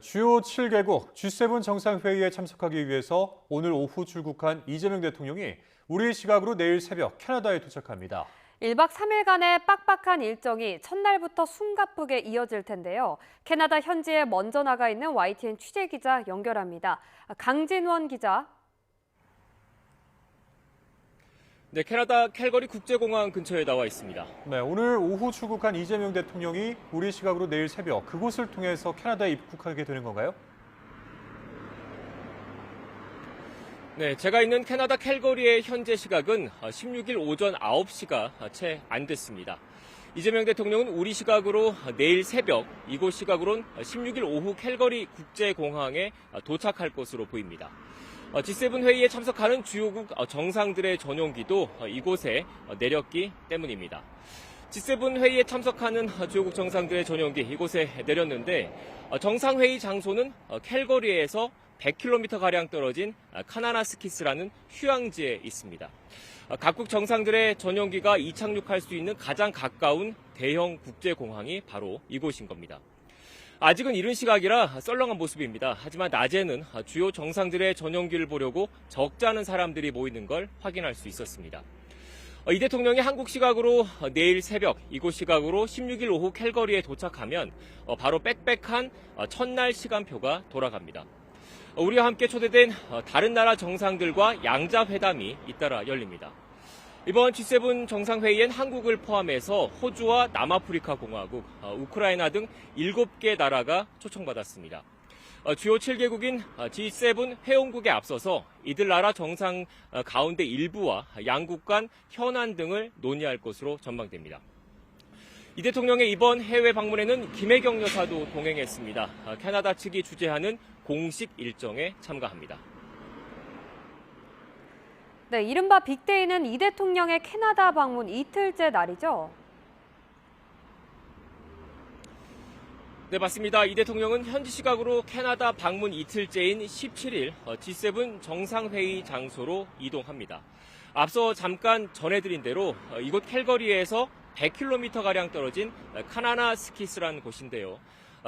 주요 7개국 G7 정상회의에 참석하기 위해서 오늘 오후 출국한 이재명 대통령이 우리 시각으로 내일 새벽 캐나다에 도착합니다. 1박 3일간의 빡빡한 일정이 첫날부터 숨가쁘게 이어질 텐데요. 캐나다 현지에 먼저 나가 있는 YTN 취재기자 연결합니다. 강진원 기자. 네, 캐나다 캘거리 국제공항 근처에 나와 있습니다. 네, 오늘 오후 출국한 이재명 대통령이 우리 시각으로 내일 새벽 그곳을 통해서 캐나다에 입국하게 되는 건가요? 네, 제가 있는 캐나다 캘거리의 현재 시각은 16일 오전 9시가 채 안 됐습니다. 이재명 대통령은 우리 시각으로 내일 새벽, 이곳 시각으로는 16일 오후 캘거리 국제공항에 도착할 것으로 보입니다. G7 회의에 참석하는 주요국 정상들의 전용기도 이곳에 내렸기 때문입니다. G7 회의에 참석하는 주요국 정상들의 전용기 이곳에 내렸는데 정상회의 장소는 캘거리에서 100km가량 떨어진 카나나스키스라는 휴양지에 있습니다. 각국 정상들의 전용기가 이착륙할 수 있는 가장 가까운 대형 국제공항이 바로 이곳인 겁니다. 아직은 이른 시각이라 썰렁한 모습입니다. 하지만 낮에는 주요 정상들의 전용기를 보려고 적지 않은 사람들이 모이는 걸 확인할 수 있었습니다. 이 대통령이 한국 시각으로 내일 새벽, 이곳 시각으로 16일 오후 캘거리에 도착하면 바로 빽빽한 첫날 시간표가 돌아갑니다. 우리와 함께 초대된 다른 나라 정상들과 양자회담이 잇따라 열립니다. 이번 G7 정상회의엔 한국을 포함해서 호주와 남아프리카 공화국, 우크라이나 등 7개 나라가 초청받았습니다. 주요 7개국인 G7 회원국에 앞서서 이들 나라 정상 가운데 일부와 양국 간 현안 등을 논의할 것으로 전망됩니다. 이 대통령의 이번 해외 방문에는 김혜경 여사도 동행했습니다. 캐나다 측이 주재하는 공식 일정에 참가합니다. 네, 이른바 빅데이는 이 대통령의 캐나다 방문 이틀째 날이죠. 네, 맞습니다. 이 대통령은 현지 시각으로 캐나다 방문 이틀째인 17일 G7 정상회의 장소로 이동합니다. 앞서 잠깐 전해드린 대로 이곳 캘거리에서 100km가량 떨어진 카나나스키스라는 곳인데요.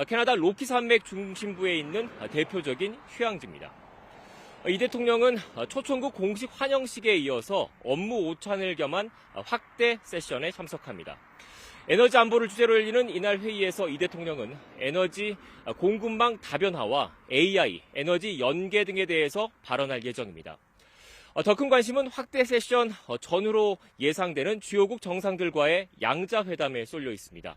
캐나다 로키 산맥 중심부에 있는 대표적인 휴양지입니다. 이 대통령은 초청국 공식 환영식에 이어서 업무 오찬을 겸한 확대 세션에 참석합니다. 에너지 안보를 주제로 열리는 이날 회의에서 이 대통령은 에너지 공급망 다변화와 AI, 에너지 연계 등에 대해서 발언할 예정입니다. 더 큰 관심은 확대 세션 전후로 예상되는 주요국 정상들과의 양자회담에 쏠려 있습니다.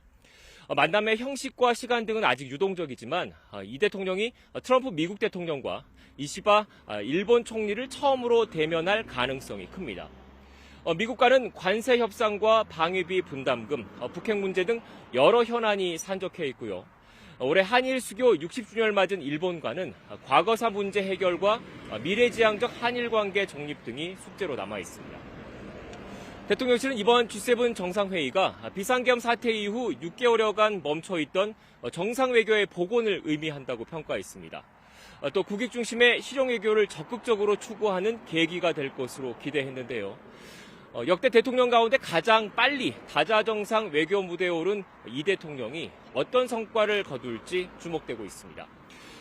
만남의 형식과 시간 등은 아직 유동적이지만 이 대통령이 트럼프 미국 대통령과 이시바 일본 총리를 처음으로 대면할 가능성이 큽니다. 미국과는 관세 협상과 방위비 분담금, 북핵 문제 등 여러 현안이 산적해 있고요. 올해 한일 수교 60주년을 맞은 일본과는 과거사 문제 해결과 미래지향적 한일 관계 정립 등이 숙제로 남아 있습니다. 대통령실은 이번 G7 정상회의가 비상계엄 사태 이후 6개월여간 멈춰있던 정상외교의 복원을 의미한다고 평가했습니다. 또 국익 중심의 실용외교를 적극적으로 추구하는 계기가 될 것으로 기대했는데요. 역대 대통령 가운데 가장 빨리 다자정상 외교 무대에 오른 이 대통령이 어떤 성과를 거둘지 주목되고 있습니다.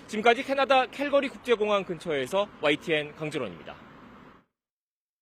지금까지 캐나다 캘거리 국제공항 근처에서 YTN 강진원입니다.